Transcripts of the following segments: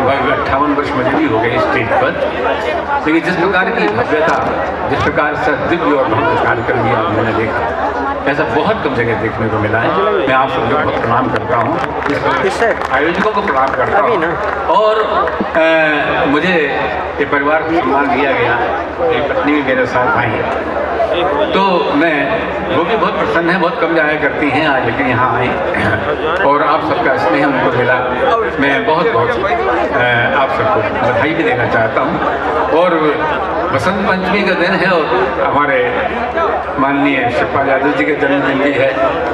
लगभग 58 वर्ष मुझे भी हो गए स्टेज पर, लेकिन जिस प्रकार की भव्यता, जिस प्रकार से दिव्य और भव्य कार्यक्रम भी मैंने देखा, ऐसा बहुत कम जगह देखने को मिला है। मैं आप सबको बहुत प्रणाम करता हूँ, आयोजकों को प्रणाम करता हूँ। और मुझे ये परिवार को सम्मान दिया गया, मेरी पत्नी भी मेरे साथ आई, तो मैं, वो भी बहुत प्रसन्न है, बहुत कम जाया करती हैं आज, लेकिन यहाँ आई और आप सबका स्नेह उनको मिला। मैं बहुत बहुत आप सबको बधाई भी देना चाहता हूँ। और बसंत पंचमी का दिन है और हमारे माननीय शिवपाल यादव जी के जन्मदिन भी है,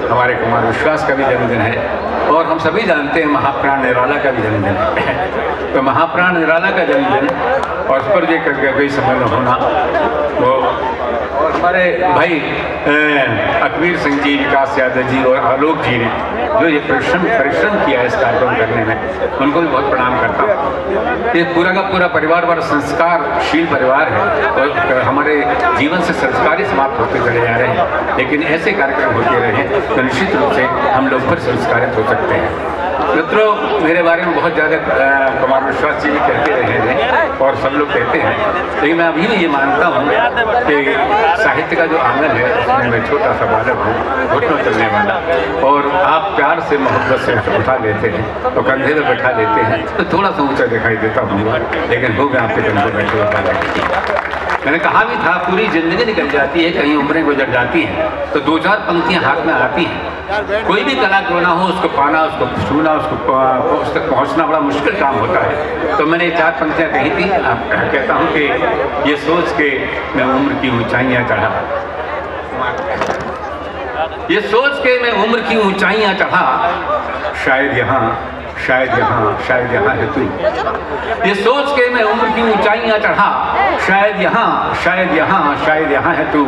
हमारे कुमार विश्वास का भी जन्मदिन है, और हम सभी जानते हैं महाप्राण निराला का भी जन्मदिन है। तो महाप्राण निराला का जन्मदिन और उस पर ये कोई सम्मेलन होना, वो और हमारे भाई अकबीर सिंह जी, विकास यादव जी और आलोक जी ने जो ये परिश्रम किया है इस कार्यक्रम करने में, उनको भी बहुत प्रणाम करता हूँ। ये पूरा का पूरा परिवार बड़ा संस्कारशील परिवार है और हमारे जीवन से संस्कार ही समाप्त होते चले जा रहे हैं, लेकिन ऐसे कार्यक्रम होते रहे तो निश्चित रूप से हम लोग फिर संस्कारित हो सकते हैं। मित्रों, मेरे बारे में बहुत ज़्यादा कुमार विश्वास जी भी कहते रहे हैं और सब लोग कहते हैं, लेकिन मैं अभी भी ये मानता हूँ कि साहित्य का जो आंगन है उसमें मैं छोटा सा बालक हूँ, घुटनों चलने वाला, और आप प्यार से मोहब्बत से उठा लेते हैं और कंधे में बैठा लेते हैं तो थोड़ा सा ऊँचा दिखाई देता हूँ, लेकिन हो मैं आपके कंधे बैठे उठा लेते। मैंने कहा भी था, पूरी जिंदगी निकल जाती है, कहीं उम्रें गुजर जाती हैं तो दो चार पंक्तियाँ हाथ में आती हैं। कोई भी कला क्यों ना हो, उसको पाना, उसको छूना, उस तक पहुँचना बड़ा मुश्किल काम होता है। तो मैंने 4 पंक्तियाँ कही थी। आप कहता हूँ कि ये सोच के मैं उम्र की ऊंचाइयाँ चढ़ा, ये सोच के मैं उम्र की ऊंचाइयाँ चढ़ा, शायद यहाँ है तू। ये सोच के मैं उम्र की ऊंचाइयाँ चढ़ा, शायद यहाँ है तू।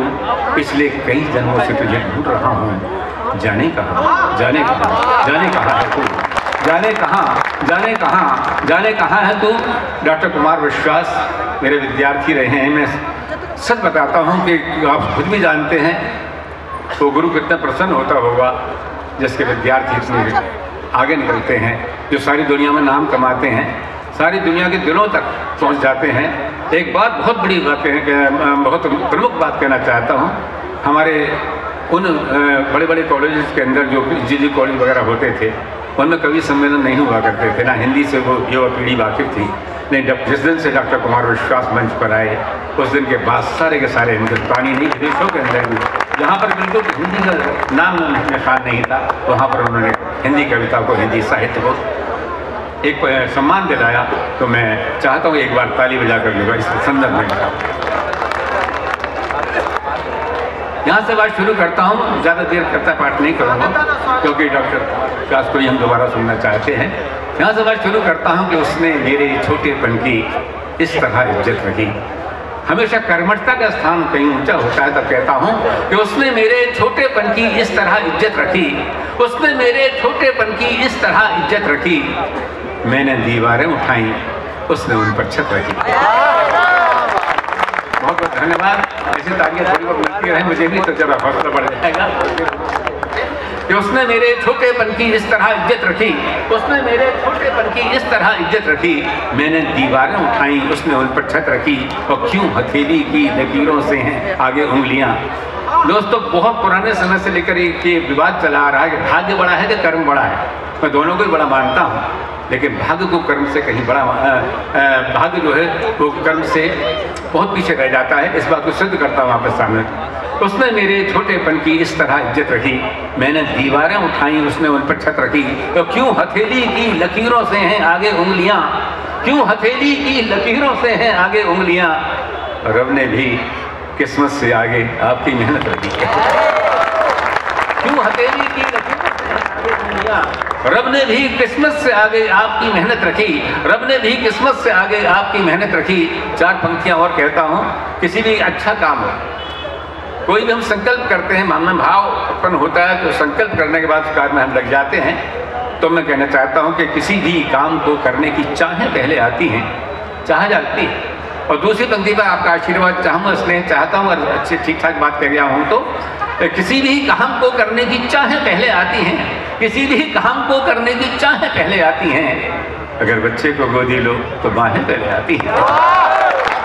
पिछले कई जन्मों से तुझे ढूंढ रहा हूँ, जाने कहाँ है तू। डॉक्टर कुमार विश्वास मेरे विद्यार्थी रहे हैं। मैं सच बताता हूँ कि आप खुद भी जानते हैं तो गुरु कितना प्रसन्न होता होगा जिसके विद्यार्थी इतने आगे निकलते हैं, जो सारी दुनिया में नाम कमाते हैं, सारी दुनिया के दिलों तक पहुंच जाते हैं। एक बात, बहुत बड़ी बात बहुत प्रमुख बात कहना चाहता हूं, हमारे उन बड़े बड़े कॉलेजेस के अंदर जो जी कॉलेज वगैरह होते थे, उनमें कभी सम्मेलन नहीं हुआ करते थे, ना हिंदी से वो युवा पीढ़ी वाकिफ थी। नहीं, जिस दिन से डॉक्टर कुमार विश्वास मंच पर आए उस दिन के बाद सारे के सारे हिंदुस्तानी नहीं, विदेशों के अंदर भी जहाँ पर बिल्कुल हिंदी का नाम निशान नहीं था, वहाँ पर उन्होंने हिंदी कविता को, हिंदी साहित्य को एक सम्मान दिलाया। तो मैं चाहता हूँ एक बार ताली बजाकर लूँगा इस संदर्भ में। यहाँ से बात शुरू करता हूँ, ज़्यादा देर करता पाठ नहीं करूँगा क्योंकि डॉक्टर विश्वास को ही हम दोबारा सुनना चाहते हैं। यहाँ से बात शुरू करता हूँ कि उसने मेरे छोटेपन की इस तरह इज्जत रखी। हमेशा कर्मठता का स्थान कहीं ऊंचा होता है, तब कहता हूँ कि उसने मेरे छोटेपन की इस तरह इज्जत रखी, उसने मेरे छोटेपन की इस तरह इज्जत रखी। मैंने दीवारें उठाई, उसने उन पर छत रखी। बहुत बहुत धन्यवाद। ऐसी तालियां थोड़ी बहुत मिलती रहे मुझे भी तो जरा हौसला बढ़ जाएगा। कि उसने मेरे छोटेपन की इस तरह इज्जत रखी, उसने मेरे छोटेपन की इस तरह इज्जत रखी। मैंने दीवारें उठाई, उसने उन पर छत रखी। और क्यों हथेली की लकीरों से हैं आगे उंगलियां। दोस्तों, बहुत पुराने समय से लेकर ये विवाद चला आ रहा है कि भाग्य बड़ा है कि कर्म बड़ा है। मैं दोनों को ही बड़ा मानता हूँ, लेकिन भाग्य को कर्म से कहीं बड़ा, भाग्य जो है वो कर्म से बहुत पीछे रह जाता है। इस बात को सिद्ध करता हूँ आपके सामने। उसने मेरे छोटेपन की इस तरह इज्जत रखी, मैंने दीवारें उठाई, उसने उन पर छत रखी। तो क्यों हथेली की लकीरों से हैं आगे उंगलियां, क्यों हथेली की लकीरों से हैं आगे उंगलियां। रब ने भी किस्मत से आगे आपकी मेहनत रखी। क्यों हथेली की लकीरों से हैं आगे उंगलियां। रब ने भी किस्मत से आगे आपकी मेहनत रखी, रब ने भी किस्मत से आगे आपकी मेहनत रखी। 4 पंक्तियां और कहता हूँ। किसी भी अच्छा काम हो, कोई भी हम संकल्प करते हैं, मन में भाव उत्पन्न होता है, तो संकल्प करने के बाद उस कार्य में हम लग जाते हैं। तो मैं कहना चाहता हूं कि किसी भी काम को करने की चाहें पहले आती हैं, चाह जाती है। और दूसरी पंक्ति पर आपका आशीर्वाद चाहूँगा, इसलिए चाहता हूँ, अगर अच्छे ठीक ठाक बात कह गया हूँ तो, किसी भी काम को करने की चाहें पहले आती हैं, किसी भी काम को करने की चाहें पहले आती हैं। अगर बच्चे को गोदी लो तो बाहें पहले आती हैं,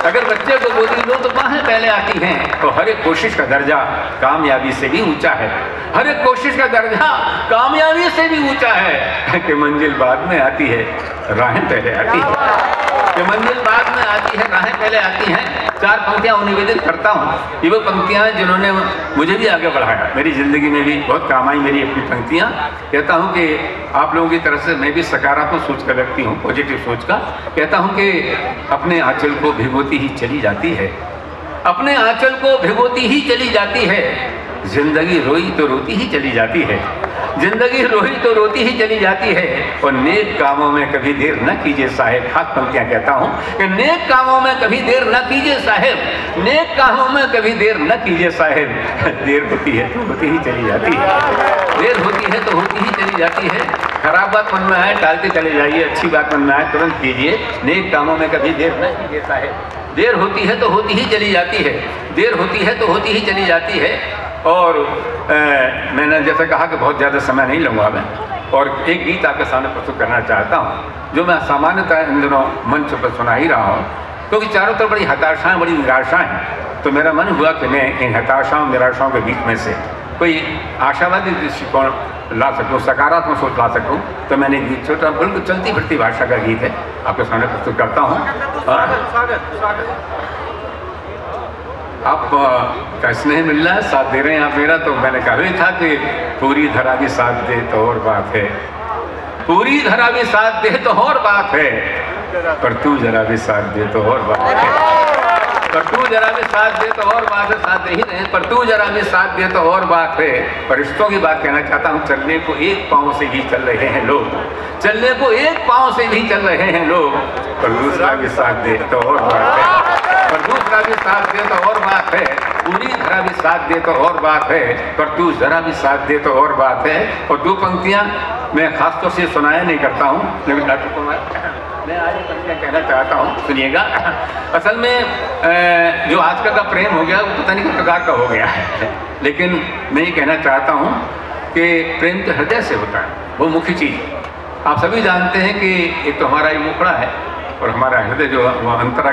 अगर बच्चे को गोदी लो तो बाहें पहले आती हैं। तो हर एक कोशिश का दर्जा कामयाबी से भी ऊंचा है, हर एक कोशिश का दर्जा कामयाबी से भी ऊंचा है कि मंजिल बाद में आती है, राहें पहले आती है, कि मंजिल बाद में आती है, राहें पहले आती हैं। 4 पंक्तियाँ निवेदित करता हूँ, ये वो पंक्तियाँ जिन्होंने मुझे भी आगे बढ़ाया, मेरी ज़िंदगी में भी बहुत काम आई मेरी अपनी पंक्तियाँ। कहता हूँ कि आप लोगों की तरफ से मैं भी सकारात्मक सोच का व्यक्ति हूँ, पॉजिटिव सोच का। कहता हूँ कि अपने आंचल को भिगोती ही चली जाती है, अपने आंचल को भिगोती ही चली जाती है, जिंदगी रोई तो रोती ही चली जाती है, जिंदगी रोई तो रोती ही चली जाती है। और नेक कामों में कभी देर न कीजिए साहेब, खास पंक्तियाँ कहता हूँ कि नेक कामों में कभी देर न कीजिए साहेब, नेक कामों में कभी देर न कीजिए साहेब, देर होती है तो होती ही चली जाती है, देर होती है तो होती ही चली जाती है। खराब बात मन में आए टालते चले जाइए, अच्छी बात मन में आए तुरंत कीजिए, नेक कामों में कभी देर न कीजिए साहेब, देर होती है तो होती ही चली जाती है, देर होती है तो होती ही चली जाती है। और मैंने जैसे कहा कि बहुत ज़्यादा समय नहीं लूँगा मैं, और एक गीत आपके सामने प्रस्तुत करना चाहता हूँ जो मैं सामान्यतः इन दिनों मंच पर सुना ही रहा हूँ, क्योंकि चारों तरफ बड़ी हताशाएँ, बड़ी निराशाएँ हैं। तो मेरा मन हुआ कि मैं इन हताशाओं निराशाओं के बीच में से कोई आशावादी दृष्टिकोण ला सकूँ, सकारात्मक सोच ला सकूँ। तो मैंने गीत छोटा बिल्कुल चलती फिरती भाषा का गीत है, आपके सामने प्रस्तुत करता हूँ। आप का स्नेह मिल रहा है, साथ दे रहे हैं आप मेरा। तो मैंने कहा भी था कि पूरी धरा भी साथ दे तो और बात है, पूरी धरा भी साथ दे तो और बात है, पर तू जरा भी साथ दे तो और बात है, पर तू जरा भी साथ दे तो और बात है। साथ दे ही रहे, पर तू जरा भी साथ दे तो और बात है। पर रिश्तों की बात कहना चाहता हूँ, चलने को एक पाँव से ही चल रहे हैं लोग, चलने को एक पाँव से भी चल रहे हैं लोग, पर दूसरा भी साथ दे तो और बात है, पर दूसरा भी साथ दे तो और बात है, पूरी धरा भी साथ दे तो और बात है, पर तू जरा भी साथ दे तो और बात है। और 2 पंक्तियाँ मैं खासतौर से सुनाया नहीं करता हूँ, लेकिन डॉक्टर कुमार मैं आज पंक्तियाँ कहना चाहता हूँ, सुनिएगा। असल में जो आजकल का प्रेम हो गया वो पता नहीं किस प्रकार का हो गया है, लेकिन मैं ये कहना चाहता हूँ कि प्रेम तो हृदय से होता है, वो मुख्य चीज़। आप सभी जानते हैं कि एक तो हमारा ये मुखड़ा है और हमारा हृदय जो वो अंतर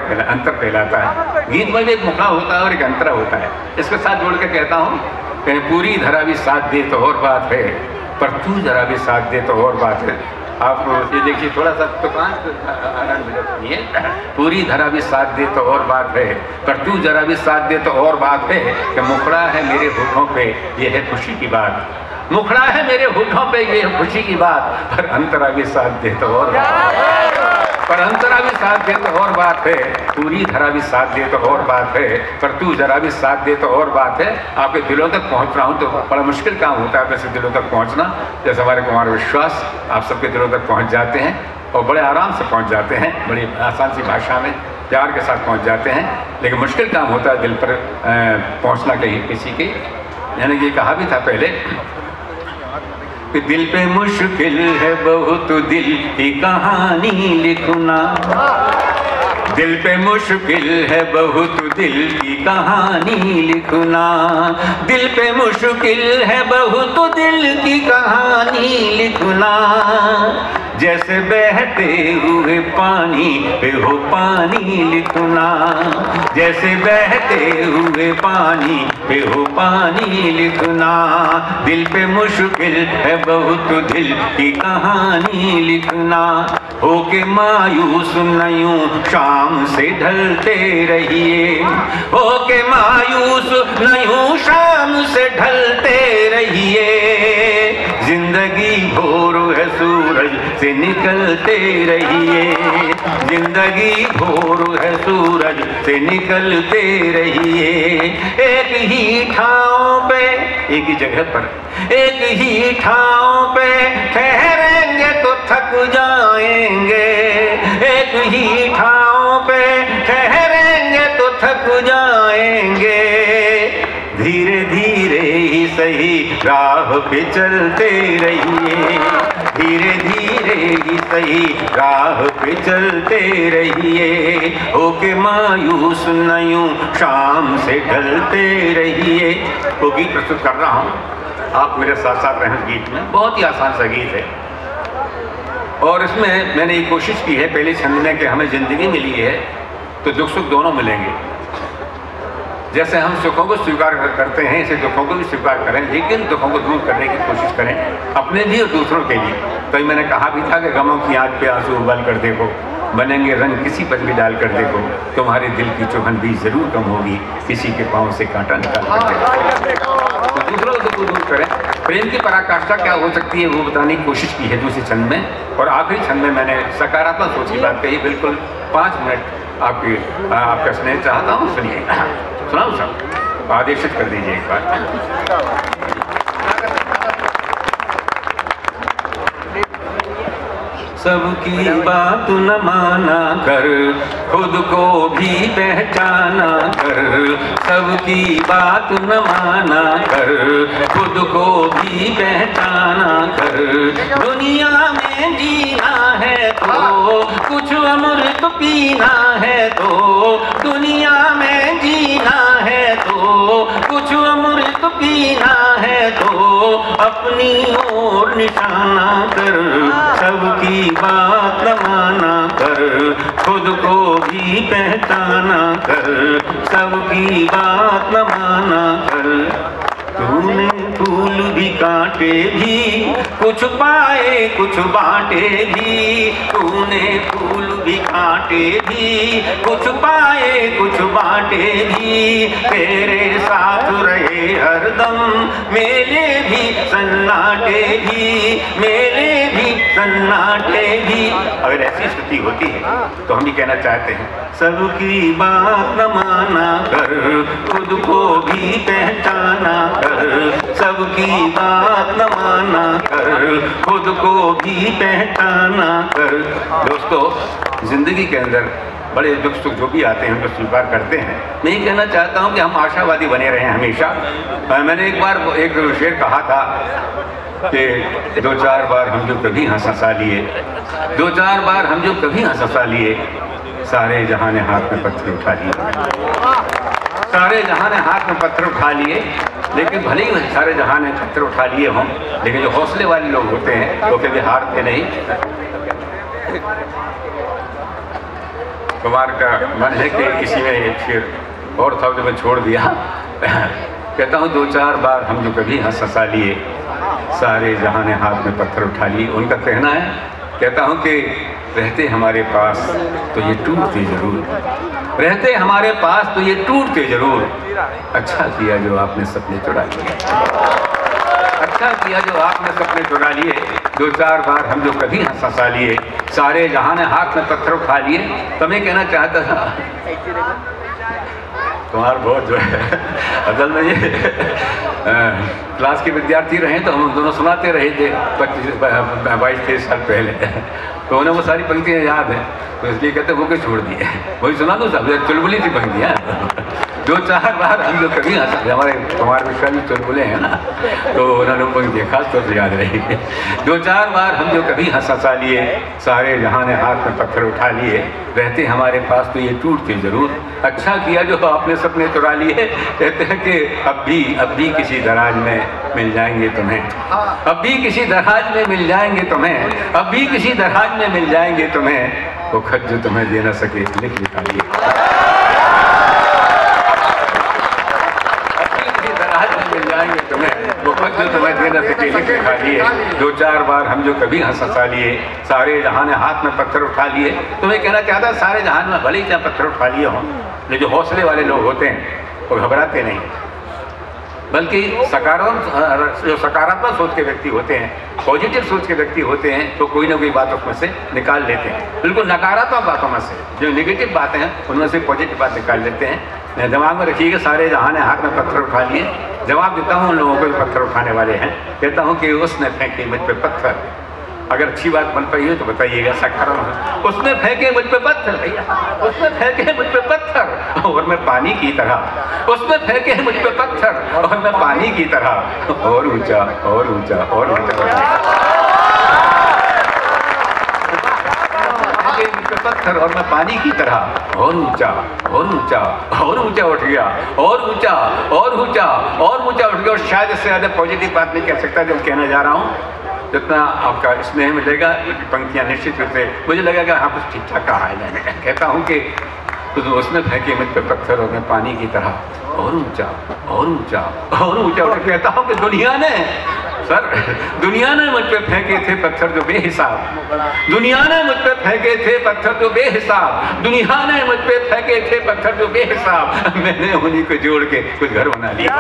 कहलाता है। गीत में भी एक मुखड़ा होता है और एक अंतरा होता है। इसके साथ जोड़ के कहता हूँ कि पूरी धरा भी साथ दे तो और बात है, पर तू जरा भी साथ दे तो और बात है। आप ये देखिए थोड़ा सा दुकान सुनिए, पूरी धरा भी साथ दे तो और बात है, पर तू जरा भी साथ दे तो और बात है। कि मुखड़ा है मेरे होठों पे ये है खुशी की बात, मुखड़ा है मेरे होठों पे ये है खुशी की बात, पर अंतरा भी साथ दे तो और बात है, पर अंतरा भी साथ दे तो और बात है, पूरी धरा भी साथ दे तो और बात है, पर तू जरा भी साथ दे तो और बात है। आपके दिलों तक पहुंच रहा हूं तो बड़ा मुश्किल काम होता है वैसे दिलों तक पहुंचना। जैसे हमारे कुमार विश्वास आप सबके दिलों तक पहुंच जाते हैं और बड़े आराम से पहुंच जाते हैं, बड़ी आसान सी भाषा में प्यार के साथ पहुंच जाते हैं। लेकिन मुश्किल काम होता है दिल पर पहुँचना कहीं किसी के। मैंने ये कहा भी था पहले कि दिल पे मुश्किल है बहुत दिल की कहानी लिखना, दिल पे मुश्किल है बहुत दिल की कहानी लिखना, दिल पे मुश्किल है बहुत दिल की कहानी लिखना। जैसे बहते हुए पानी पे हो पानी लिखना, जैसे बहते हुए पानी पे हो पानी लिखना। दिल पे मुश्किल है बहुत दिल की कहानी लिखना। होके मायूस नयूं शाम से ढलते रहिए, होके मायूस नयूं शाम से ढलते रहिए। जिंदगी भोर है सूरज से निकलते रहिए, जिंदगी भोर है सूरज से निकलते रहिए। एक ही ठाव पे, एक ही जगह पर, एक ही ठाव पे ठहरेंगे तो थक जाएंगे, एक ही ठाव पे ठहरेंगे तो थक जाएंगे। धीरे धीरे ही सही राह पे चलते रहिए, धीरे धीरे ही सही राह पे चलते रहिए। होके मायूस नयूं शाम से ढलते रहिए। वो गीत प्रस्तुत कर रहा हूँ, आप मेरे साथ साथ रहें गीत में। बहुत ही आसान सा गीत है। और इसमें मैंने ये कोशिश की है पहले छंद में कि हमें ज़िंदगी मिली है तो दुख सुख दोनों मिलेंगे। जैसे हम सुखों को स्वीकार करते हैं ऐसे दुखों को भी स्वीकार करें, लेकिन दुखों को दूर करने की कोशिश करें अपने भी और दूसरों के लिए। तो मैंने कहा भी था कि गमों की आंच पे आंसू उबाल कर देखो, बनेंगे रंग किसी पर भी डाल कर देखो, तुम्हारे दिल की चुभन भी जरूर कम होगी किसी के पाँव से कांटा निकाल कर देखो। तो दूसरों दुख को दूर करें। प्रेम की पराकाष्ठा क्या हो सकती है वो बताने की कोशिश की है दूसरे छंद में। और आखिरी छंद में मैंने सकारात्मक सोच की बात कही। बिल्कुल 5 मिनट आपका स्नेह चाहता हूँ, सुनिए। सुनाऊँ सब? आदेशित कर दीजिए एक बार। सबकी बात न माना कर, खुद को भी पहचाना कर। सबकी बात न माना कर, खुद को भी पहचाना कर। दुनिया में जीना है तो कुछ अमृत पीना है, तो दुनिया में जीना है तो कुछ अमृत पीना है, तो अपनी ओर निशाना कर। सबकी बात न माना कर, खुद को भी पहचाना कर। सबकी बात न माना कर। तूने फूल भी काटे भी, कुछ पाए कुछ बांटे भी। तूने फूल भी काटे भी, कुछ पाए कुछ बांटे भी। तेरे साथ रहे हरदम मेले भी सन्नाटे भी, मेले भी सन्नाटे भी। अगर ऐसी स्थिति होती है तो हम भी कहना चाहते हैं सबकी बात न माना कर, खुद को भी पहचाना कर। सबकी बात न माना कर, खुद को भी पहचाना कर। दोस्तों, जिंदगी के अंदर बड़े दुख सुख जो भी आते हैं उनको स्वीकार करते हैं। मैं ये कहना चाहता हूँ कि हम आशावादी बने रहें हमेशा। मैंने एक बार एक शेर कहा था कि 2-4 बार हम जो कभी हंस हंसा लिए, 2-4 बार हम जो कभी हंस हंसा लिए, सारे जहां ने हाथ में पत्थर उठा लिए। सारे जहां ने हाथ में पत्थर उठा लिए, लेकिन भले ही सारे जहां ने पत्थर उठा लिए हों, लेकिन जो हौसले वाले लोग होते हैं वो कभी हारते नहीं। कुमार का मन है कि किसी में एक शेर और था जो मैं छोड़ दिया। कहता हूँ 2-4 बार हम जो कभी हंस हंसा लिए, सारे जहां ने हाथ में पत्थर उठा लिए। उनका कहना है, कहता हूँ कि रहते हमारे पास तो ये टूटते जरूर, रहते हमारे पास तो ये टूटते जरूर। अच्छा किया जो आपने सपने चुरा लिए, अच्छा किया जो आपने सपने चुरा लिए। 2-4 बार हम जो कभी हंस हंसा लिए, सारे जहां ने हाथ में पत्थर उठा लिए। तो मैं कहना चाहता था तुम्हारा बहुत जो है असल में ये क्लास के विद्यार्थी रहे तो हम दोनों सुनाते रहे थे 22-23 साल पहले। तो उन्हें वो सारी पंक्तियाँ याद हैं, तो इसलिए कहते वो क्यों छोड़ दिए, वही सुना दो सब। चुलबुली सी पंक्तियाँ 2-4 बार हम जो कभी हंसा, हमारे कुमार मिश्रा भी चुलबुले हैं ना, तो उन्होंने पंक्ति खास तौर से याद रही। 2-4 बार हम जो कभी हंस हंसा लिए, सारे जहां ने हाथ में पत्थर उठा लिए। रहते हमारे पास तो ये टूटते जरूर। अच्छा किया जो आपने सपने चुरा लिए। कहते हैं कि अब भी किसी दराज में मिल जाएंगे तुम्हें, अब भी किसी दराज में मिल जाएंगे तुम्हें, अब भी किसी दराज में मिल जाएंगे तुम्हें। वो खत जो तुम्हें दे न सके लिख निकालिए, मिल जाएंगे तुम्हें। वो खत जो तुम्हें दे न सके लिख निकालिए। 2-4 बार हम जो कभी हंस हंसा लिए, सारे जहां ने हाथ में पत्थर उठा लिए। तो मैं कहना चाहता सारे जहां में भले ही क्या पत्थर उठा लिए हों, लेकिन जो हौसले वाले लोग होते हैं वो घबराते नहीं, बल्कि जो सकारात्मक सोच के व्यक्ति होते हैं, पॉजिटिव सोच के व्यक्ति होते हैं, तो कोई ना कोई बात उसमें से निकाल लेते हैं। बिल्कुल नकारात्मक बातों में से जो नेगेटिव बातें हैं उनमें से पॉजिटिव बात निकाल लेते हैं। दिमाग में रखिएगा, सारे जहां ने हाथ में पत्थर उठा लिए। जवाब देता हूँ उन लोगों को पत्थर उठाने वाले हैं। कहता हूँ कि उसने फेंके मुझ पे पत्थर, अगर अच्छी बात बन पाई है तो बताइएगा। सकारात्मक, उसने फेंके मुझ पे पत्थर, भैया उसने फेंके मुझ पे पत्थर और मैं पानी की तरह, उसने फेंके मुझ पे पत्थर और मैं पानी की तरह और ऊंचा और ऊंचा और ऊंचा, पत्थर और मैं पानी की तरह और ऊंचा और ऊंचा और ऊंचा उठ गया, और ऊंचा और ऊंचा और ऊंचा उठ गया। और शायद इससे ज्यादा पॉजिटिव बात नहीं कह सकता जो कहना जा रहा हूँ। जितना आपका स्नेह मिलेगा, पंक्तियाँ निश्चित रूप से मुझे लगेगा हाँ कुछ ठीक ठाक कहा है मैंने। कहता हूँ कि तो उसने फेंके मुझ पे पत्थर और मैं पानी की तरह और ऊंचा और ऊंचा और ऊंचा उठ। कहता हूँ कि दुनिया ने मुझ पे फेंके थे पत्थर जो बेहिसाब, दुनिया ने मुझ पे फेंके थे पत्थर जो बेहिसाब, दुनिया ने मुझ पे फेंके थे पत्थर जो बेहिसाब, मैंने उन्हीं को जोड़ के कुछ घर बना लिया।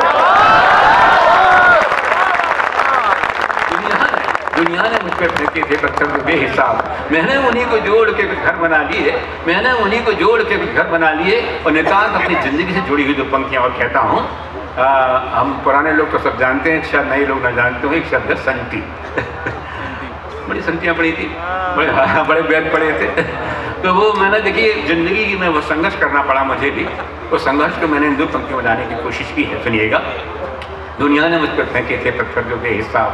दुनिया ने मुझ पे फेंके थे पत्थर जो बेहिसाब, मैंने उन्हीं को जोड़ के कुछ घर बना लिए, मैंने उन्हीं को जोड़ के कुछ घर बना लिए। और नितांत अपनी जिंदगी से जुड़ी हुई जो पंक्तियां और कहता हूँ, हम पुराने लोग तो सब जानते हैं, शायद नए लोग ना जानते हो, एक शब्द है संटी। बड़ी संटियाँ पड़ी थी, बड़े वेद पड़े थे। तो वो मैंने देखिए जिंदगी में वो संघर्ष करना पड़ा मुझे भी। वो संघर्ष को मैंने इन दो पंक्तियों में लाने की कोशिश की है, सुनिएगा। दुनिया ने मुझ पर फेंके थे पत्थर जो बेहिसाब,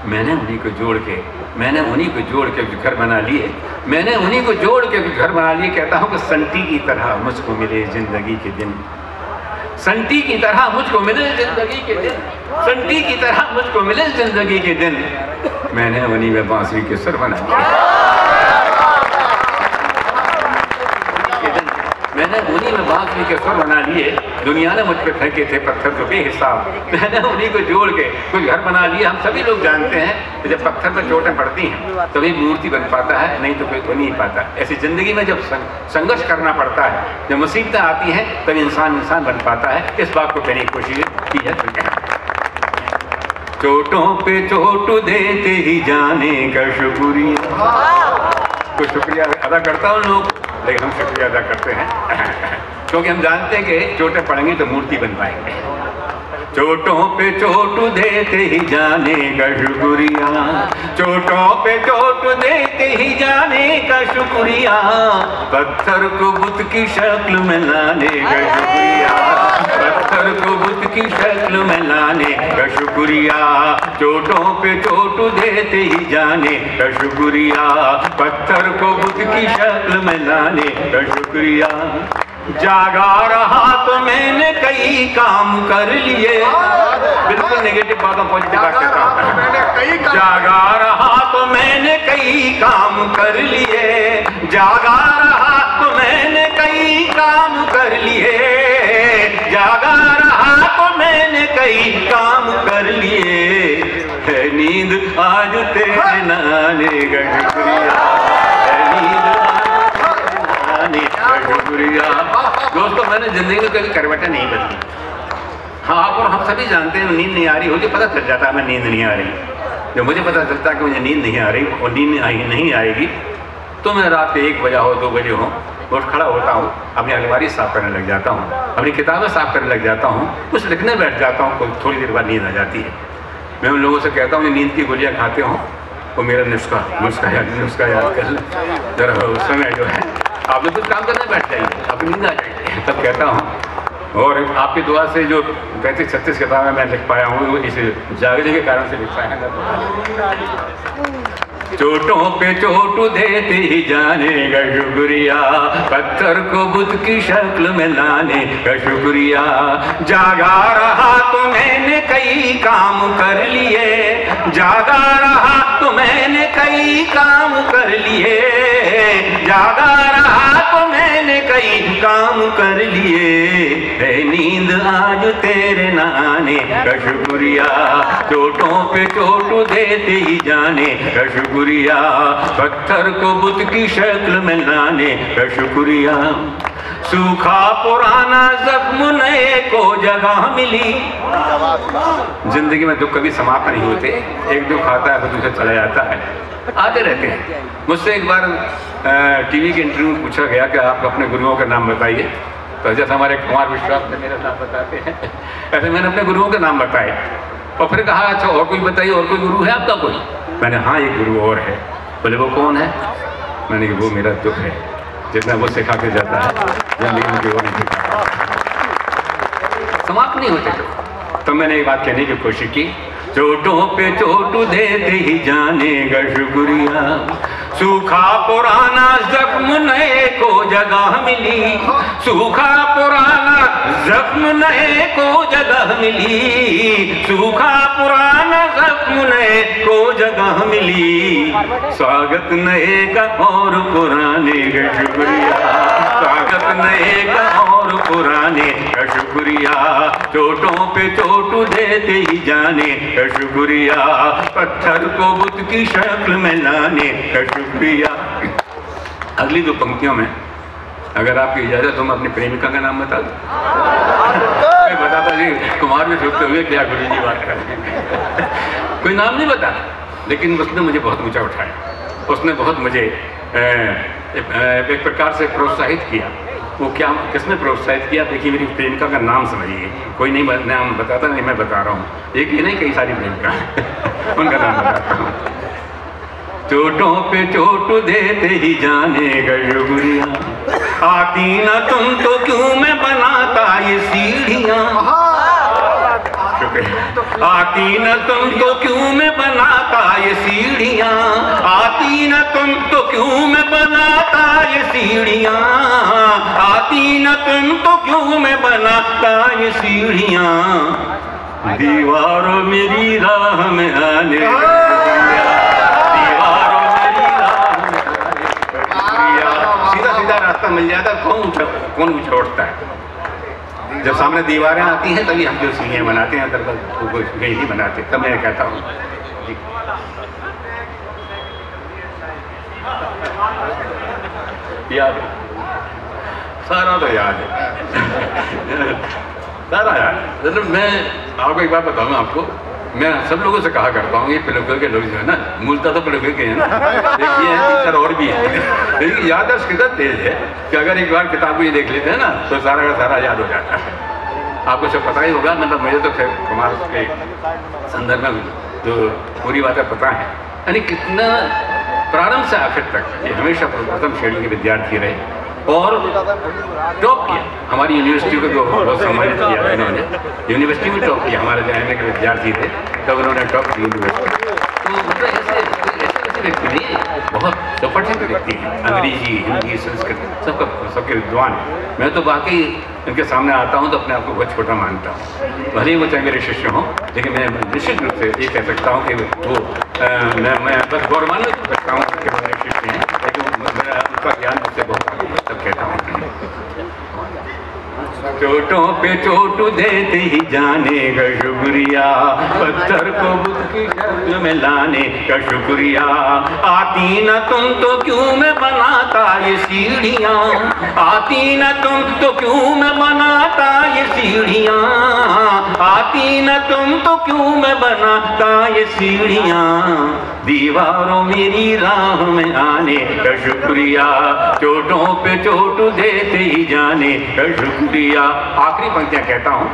मैंने उन्हीं को जोड़ के, मैंने उन्हीं को जोड़ के घर बना लिए, मैंने उन्हीं को जोड़ के घर बना लिए। कहता हूँ कि संटी की तरह मुझको मिले जिंदगी के दिन, संटी की तरह मुझको मिले जिंदगी के दिन, संटी की तरह मुझको मिले जिंदगी के दिन, मैंने उन्हीं में बांसुरी के सुर बना लिए, मैंने उन्हीं में बांसुरी के सुर बना लिए। दुनिया ने मुझ पे फेंके थे पत्थर जो बेहिसाब, मैंने उन्हीं को जोड़ के कुछ घर बना लिए। हम सभी लोग जानते हैं कि जब पत्थर पर चोटें पड़ती हैं तभी मूर्ति बन पाता है, नहीं तो कोई तो नहीं पाता। ऐसी जिंदगी में जब संघर्ष करना पड़ता है, जब मुसीबतें आती हैं, तभी इंसान बन पाता है। इस बात को कहने की कोशिश की है। चोटों पे चोट देते ही जाने का शुक्रिया, तो शुक्रिया अदा करता हूँ लोग, लेकिन हम शुक्रिया अदा करते हैं क्योंकि हम जानते हैं कि चोटें पड़ेंगी तो मूर्ति बन पाएंगे। चोटों पे चोट देते ही जाने का शुक्रिया, चोटों पे चोट देते ही जाने का शुक्रिया, पत्थर को बुत की शक्ल में लाने का शुक्रिया, पत्थर को बुत की शक्ल में लाने का शुक्रिया, चोटों पे चोट देते ही जाने का शुक्रिया, पत्थर को बुत की शक्ल में लाने का शुक्रिया। जागा रहा तो मैंने कई काम कर लिए, बिल्कुल नेगेटिव बातों पॉजिटिव बात कहता हूँ। जागा रहा तो मैंने कई काम कर लिए, जागा रहा तो मैंने कई काम कर लिए, जागा रहा तो मैंने कई काम कर लिए, है नींद आज तेरे नाने का शुक्रिया, है नींद शुक्रिया। दोस्तों मैंने जिंदगी में कभी करवटें नहीं बदली। हाँ, आप और हम सभी जानते हैं नींद नहीं आ रही, मुझे पता चल जाता है मैं नींद नहीं आ रही। जब मुझे पता चलता है कि मुझे नींद नहीं आ रही और नींद नहीं आएगी, तो मैं रात के 1 बजे हो 2 बजे हो उठ खड़ा होता हूँ, अपनी अलमारी साफ करने लग जाता हूँ, अपनी किताबें साफ करने लग जाता हूँ, कुछ लिखने बैठ जाता हूँ। थोड़ी देर बाद नींद आ जाती है। मैं उन लोगों से कहता हूँ नींद की गोलियाँ खाते हो, वो मेरा नुस्खा याद कर जरा, उस समय जो है आप लोग कुछ काम करने बैठ जाइए, आपकी नींद आ जाएगी। तब कहता हूँ, और आपकी दुआ से जो 35-36 किताबें मैं लिख पाया हूँ, इस जागने के कारण से लिख पाया है। चोटों पे चोट देते ही जाने का शुक्रिया, पत्थर को बुत की शक्ल में लाने का शुक्रिया, जागा रहा तो मैंने कई काम कर लिए, जागा रहा तो मैंने कई काम कर लिए, जागा रहा तो मैंने कई काम कर लिए, है नींद आज तेरे नाने का शुक्रिया, चोटों पे चोट देते ही जाने का शुक्रिया, पत्थर को बुत की शक्ल में लाने का शुक्रिया, सूखा पुराना जख्म नए को जगह मिली। जिंदगी में दुख कभी समाप्त नहीं होते, एक दुख आता है तो दूसरा चला जाता है, आते रहते हैं। मुझसे एक बार टीवी के इंटरव्यू में पूछा गया कि आप अपने गुरुओं का नाम बताइए, तो जैसे हमारे कुमार विश्वास ने मेरा नाम बताते हैं, ऐसे मैंने अपने गुरुओं के नाम बताए और फिर कहा अच्छा और कोई बताइए, और कोई गुरु है आपका कोई? मैंने हाँ एक गुरु और है। बोले वो कौन है? मैंने कहा वो मेरा दुख है, जितना वो सिखा के जाता है वो नहीं सिखाता, समाप्त नहीं होते। तो मैंने एक बात कहने की कोशिश की, चोटों पे चोट देते ही जाने का शुक्रिया, सूखा पुराना जख्म नए को जगह मिली, सूखा पुराना जख्म नए को जगह मिली, सूखा पुराना जख्म नए को जगह मिली, स्वागत नए का और पुराने का शुक्रिया, स्वागत नए का और पुराने का शुक्रिया, चोटों पे चोट देते ही जाने का शुक्रिया, पत्थर को बुत की शक्ल में लाने का शुक्रिया। अगली दो पंक्तियों में अगर आपकी इजाजत हो मैं अपनी प्रेमिका का नाम बता दूं। मैं बताता जी, कुमार में सोचते हुए क्या गुरु जी बात करें। कोई नाम नहीं बता, लेकिन उसने मुझे बहुत ऊंचा उठाया, उसने बहुत मुझे एक प्रकार से प्रोत्साहित किया। वो क्या, किसने प्रोत्साहित किया? देखिए मेरी प्रेमिका का नाम समझिए, कोई नहीं नाम बताता, नहीं मैं बता रहा हूँ, एक ही नहीं कई सारी प्रेमिका उनका नाम बताता हूँ। चोटों पे चोट देते ही जाने का शुक्रिया, आती ना तुम तो क्यों मैं बनाता ये सीढ़ियाँ, आती न तुम तो क्यों मैं बनाता ये सीढ़ियाँ, आती न तुम तो क्यों मैं बनाता ये सीढ़ियाँ, आती न तुम तो क्यों मैं बनाता ये सीढ़ियाँ, दीवारों मेरी राह में आने, दीवारों मेरी राह में आने, सीधा सीधा रास्ता मिल जाता, कौन छोड़ता है? जब सामने दीवारें आती हैं तभी हम जो सीढ़ियाँ बनाते हैं, अंदर नहीं बनाते। तब मैं कहता हूँ याद है, सारा तो याद है, सारा याद। मैं आपको एक बात बताऊँ, आपको मैं सब लोगों से कहा करता हूँ, ये पिलुके के लोग जो है ना, मूलतः तो पिलुके के हैं ना, देखिए टीचर और भी है, लेकिन याददाश्त कितना तेज है कि अगर एक बार किताब को ये देख लेते हैं ना तो सारा का सारा याद हो जाता है। आपको सब पता ही होगा, मतलब मुझे तो खैर कुमार के संदर्भ में जो पूरी बातें पता है, यानी कितना प्रारंभ से आखिर तक ये हमेशा प्रथम श्रेणी के विद्यार्थी रहे और टॉप किया। हमारी यूनिवर्सिटी को तो बहुत सम्मानित किया इन्होंने, यूनिवर्सिटी में टॉप किया, हमारे जहाँ के विद्यार्थी थे तब उन्होंने टॉप की यूनिवर्सिटी। तो मतलब ऐसे व्यक्ति नहीं, बहुत सुपरिचित व्यक्ति हैं, अंग्रेजी हिंदी संस्कृत सबके विद्वान। मैं तो बाकी इनके सामने आता हूँ तो अपने आप को बहुत छोटा मानता हूँ, भले ही वो चाहे मेरे शिष्य हों, लेकिन मैं निश्चित रूप से ये कह सकता हूँ कि वो मैं बस गौरवान्वित करता हूँ कि वो मेरे शिष्य हैं, लेकिन मेरा उनका ज्ञान मुझसे बहुत आगे तब कहता हूँ। चोटों पे चोट देते ही जाने का शुक्रिया, पत्थर को बुत की शक्ल में लाने का शुक्रिया, आती न तुम तो क्यों मैं बनाता ये सीढ़ियाँ, आती न तुम तो क्यों मैं बनाता ये सीढ़ियाँ, आती न तुम तो क्यों मैं बनाता ये सीढ़ियाँ, दीवारों मेरी राह में आने का शुक्रिया, चोटों पे चोट देते ही जाने का शुक्रिया। आखिरी पंक्तियां कहता हूँ,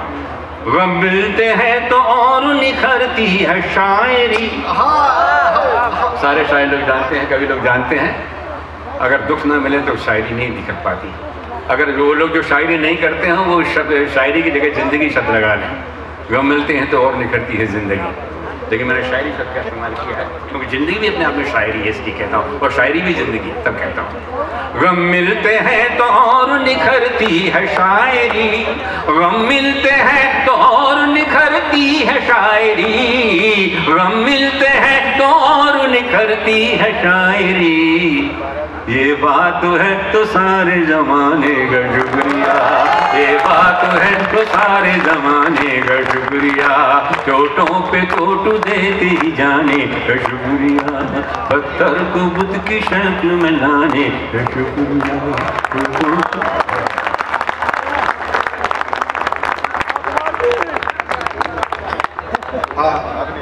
गम मिलते हैं तो और निखरती है शायरी। सारे शायर लोग जानते हैं, कभी लोग जानते हैं, अगर दुख ना मिले तो शायरी नहीं निखर पाती। अगर वो लोग जो शायरी नहीं करते हैं वो शायरी की जगह जिंदगी शब्द लगा लें, गम मिलते हैं तो और निखरती है जिंदगी, लेकिन मैंने शायरी शब्द का इस्तेमाल किया है क्योंकि जिंदगी भी अपने आप में शायरी है, इसलिए कहता हूँ, और शायरी भी जिंदगी तब कहता हूँ। गम मिलते हैं तो और निखरती है शायरी, गम मिलते हैं तो और निखरती है शायरी, गम मिलते हैं तो और निखरती है शायरी, ये बात है तो सारे जमाने का शुक्रिया, ये बात है तो सारे जमाने का शुक्रिया, चोटों पे चोट देते ही जाने का शुक्रिया, पत्थर को बुत की शक्ल में लाने का शुक्रिया।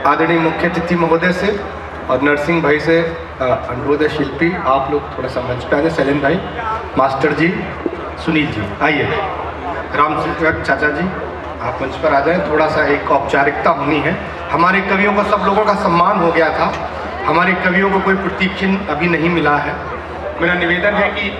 आदरणीय मुख्य अतिथि महोदय से और नरसिंह भाई से अनुरोध है, शिल्पी आप लोग थोड़ा सा मंच पे आ जाए, शैलेंद्र भाई, मास्टर जी, सुनील जी आइए, राम चाचा जी आप मंच पर आ जाएं, थोड़ा सा एक औपचारिकता होनी है। हमारे कवियों का सब लोगों का सम्मान हो गया था, हमारे कवियों को कोई प्रतीक चिन्ह अभी नहीं मिला है। मेरा निवेदन है कि